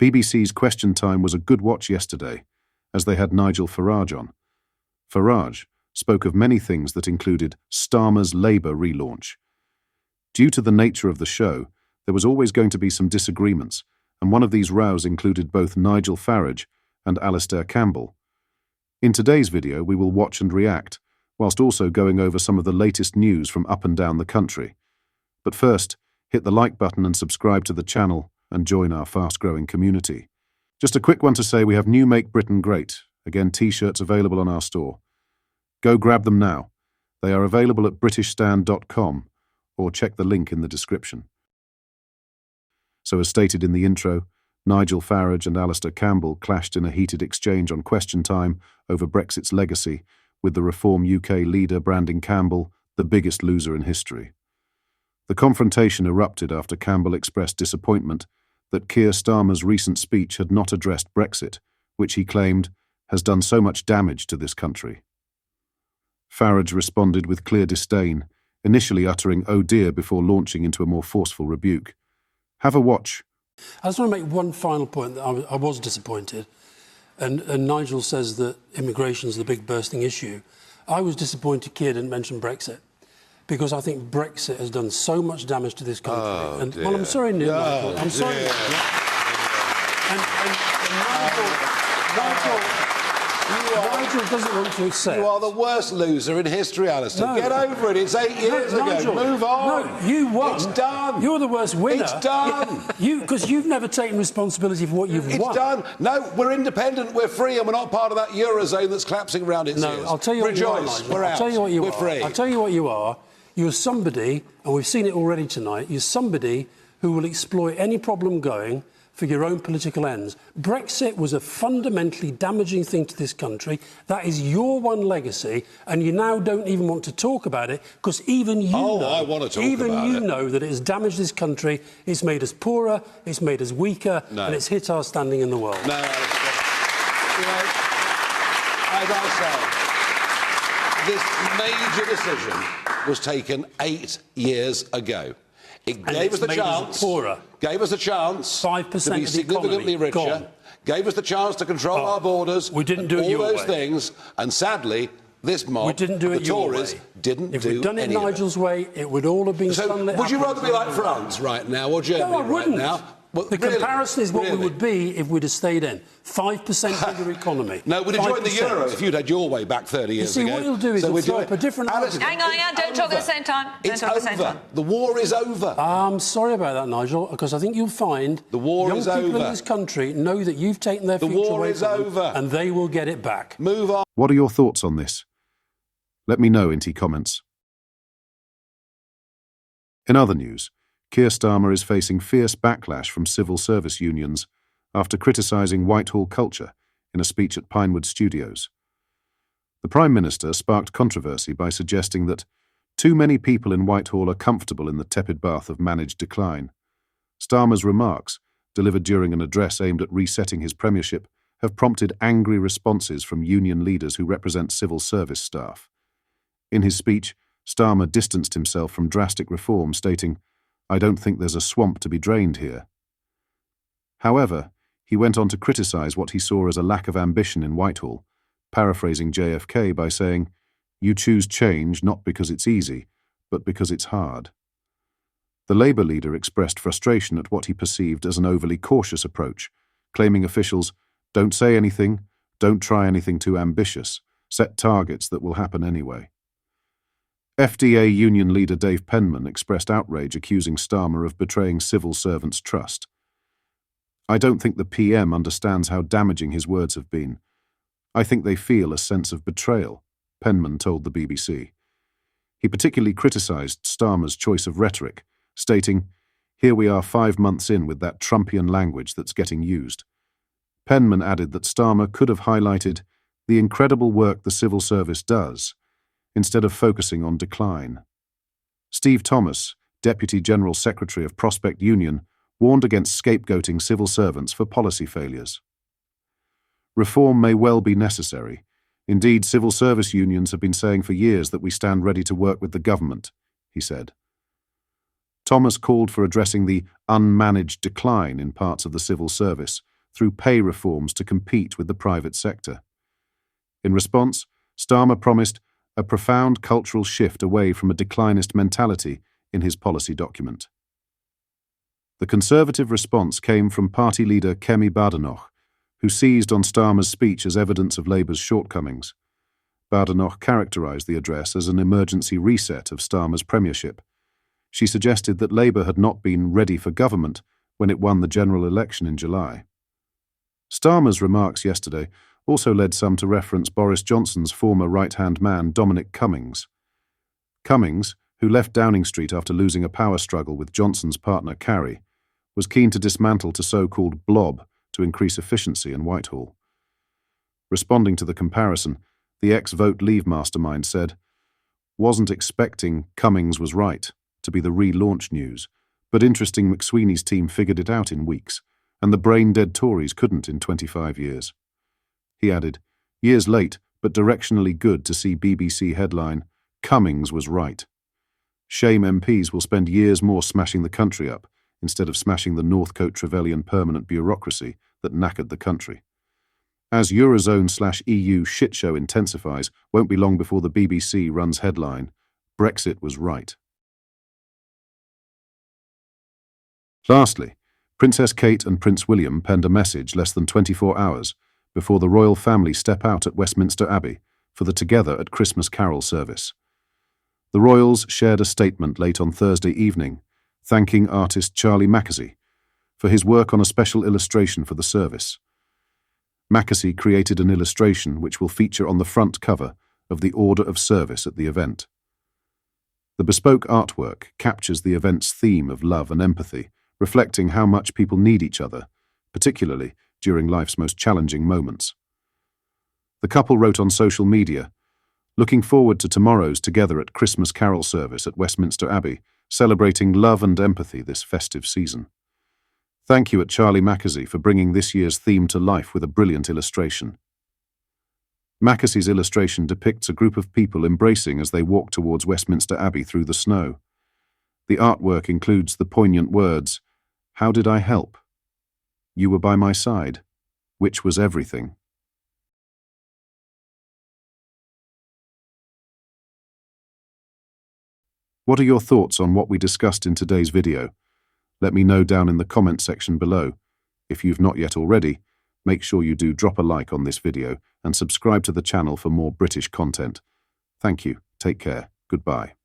BBC's Question Time was a good watch yesterday, as they had Nigel Farage on. Farage spoke of many things that included Starmer's Labour relaunch. Due to the nature of the show, there was always going to be some disagreements, and one of these rows included both Nigel Farage and Alistair Campbell. In today's video, we will watch and react, whilst also going over some of the latest news from up and down the country. But first, hit the like button and subscribe to the channel and join our fast-growing community. Just a quick one to say we have new Make Britain Great, again t-shirts available on our store. Go grab them now. They are available at britishstand.com or check the link in the description. So as stated in the intro, Nigel Farage and Alistair Campbell clashed in a heated exchange on Question Time over Brexit's legacy, with the Reform UK leader branding Campbell the biggest loser in history. The confrontation erupted after Campbell expressed disappointment that Keir Starmer's recent speech had not addressed Brexit, which he claimed has done so much damage to this country. Farage responded with clear disdain, initially uttering "oh dear" before launching into a more forceful rebuke. Have a watch. I just want to make one final point that I was disappointed, and Nigel says that immigration is the big bursting issue. I was disappointed Keir didn't mention Brexit, because I think Brexit has done so much damage to this country. Well, I'm sorry, Nigel. I'm sorry. Nigel doesn't want to accept. You are the worst loser in history, Alistair. No. Get over it. It's 8 years Nigel, ago. Move on. No, you won. It's done. You're the worst winner. It's done. Because you've never taken responsibility for what you've won. It's done. No, we're independent. We're free, and we're not part of that eurozone that's collapsing around its ears. No, I'll tell you what you are, Rejoice. Nigel. We're out. I'll tell you what you we're are. free. I'll tell you what you are. You're somebody, and we've seen it already tonight, you're somebody who will exploit any problem going for your own political ends. Brexit was a fundamentally damaging thing to this country. That is your one legacy, and you now don't even want to talk about it, because even you know... I want to talk about it. Even you know that it has damaged this country, it's made us poorer, it's made us weaker, and it's hit our standing in the world. No, Alistair. You know, as I say, this major decision was taken 8 years ago. It gave us the chance. Gave us a chance 5% to be significantly richer. Gone. Gave us the chance to control our borders. We didn't do it your way. All those things, and sadly, this mob, we didn't do it the your Tories, way. didn't If do we'd done it any Nigel's way, it would all have been So, sunlit. would you rather be like France right now or Germany No, I wouldn't. right now? Well, the really? comparison is what Really? we would be if we'd have stayed in. 5% bigger economy. No, we'd have joined the 5%. Euro if you'd had your way back 30 years ago. You see, what you'll do is you'll throw up a different... Hang on, don't talk at the same time. Don't talk at the same time. The war is over. I'm sorry about that, Nigel, because I think you'll find the war is over. Young people in this country know that you've taken their future away from them, and they will get it back. Move on. What are your thoughts on this? Let me know in the comments. In other news, Keir Starmer is facing fierce backlash from civil service unions after criticising Whitehall culture in a speech at Pinewood Studios. The Prime Minister sparked controversy by suggesting that too many people in Whitehall are comfortable in the tepid bath of managed decline. Starmer's remarks, delivered during an address aimed at resetting his premiership, have prompted angry responses from union leaders who represent civil service staff. In his speech, Starmer distanced himself from drastic reform, stating, "I don't think there's a swamp to be drained here." However, he went on to criticise what he saw as a lack of ambition in Whitehall, paraphrasing JFK by saying, "You choose change not because it's easy, but because it's hard." The Labour leader expressed frustration at what he perceived as an overly cautious approach, claiming officials don't say anything, don't try anything too ambitious, set targets that will happen anyway. FDA union leader Dave Penman expressed outrage, accusing Starmer of betraying civil servants' trust. "I don't think the PM understands how damaging his words have been. I think they feel a sense of betrayal," Penman told the BBC. He particularly criticised Starmer's choice of rhetoric, stating, "Here we are 5 months in with that Trumpian language that's getting used." Penman added that Starmer could have highlighted the incredible work the civil service does, instead of focusing on decline. Steve Thomas, Deputy General Secretary of Prospect Union, warned against scapegoating civil servants for policy failures. Reform may well be necessary. Indeed, civil service unions have been saying for years that we stand ready to work with the government, he said. Thomas called for addressing the unmanaged decline in parts of the civil service, through pay reforms to compete with the private sector. In response, Starmer promised a profound cultural shift away from a declinist mentality in his policy document. The Conservative response came from party leader Kemi Badenoch, who seized on Starmer's speech as evidence of Labour's shortcomings. Badenoch characterised the address as an emergency reset of Starmer's premiership. She suggested that Labour had not been ready for government when it won the general election in July. Starmer's remarks yesterday also led some to reference Boris Johnson's former right-hand man Dominic Cummings. Cummings, who left Downing Street after losing a power struggle with Johnson's partner Carrie, was keen to dismantle a so-called blob to increase efficiency in Whitehall. Responding to the comparison, the ex-Vote Leave mastermind said, "Wasn't expecting Cummings was right to be the relaunch news, but interesting McSweeney's team figured it out in weeks, and the brain-dead Tories couldn't in 25 years. He added, "Years late, but directionally good to see BBC headline, 'Cummings was right.' Shame MPs will spend years more smashing the country up, instead of smashing the Northcote-Trevelyan permanent bureaucracy that knackered the country. As Eurozone/EU shitshow intensifies, won't be long before the BBC runs headline, 'Brexit was right.'" Lastly, Princess Kate and Prince William penned a message less than 24 hours before the royal family step out at Westminster Abbey for the Together at Christmas Carol service. The royals shared a statement late on Thursday evening, thanking artist Charlie Mackesy for his work on a special illustration for the service. Mackesy created an illustration which will feature on the front cover of the Order of Service at the event. The bespoke artwork captures the event's theme of love and empathy, reflecting how much people need each other, particularly during life's most challenging moments. The couple wrote on social media, "Looking forward to tomorrow's Together at Christmas Carol service at Westminster Abbey, celebrating love and empathy this festive season. Thank you at Charlie Mackesy for bringing this year's theme to life with a brilliant illustration." Mackesy's illustration depicts a group of people embracing as they walk towards Westminster Abbey through the snow. The artwork includes the poignant words, "How did I help? You were by my side, which was everything." What are your thoughts on what we discussed in today's video? Let me know down in the comment section below. If you've not yet already, make sure you do drop a like on this video and subscribe to the channel for more British content. Thank you, take care, goodbye.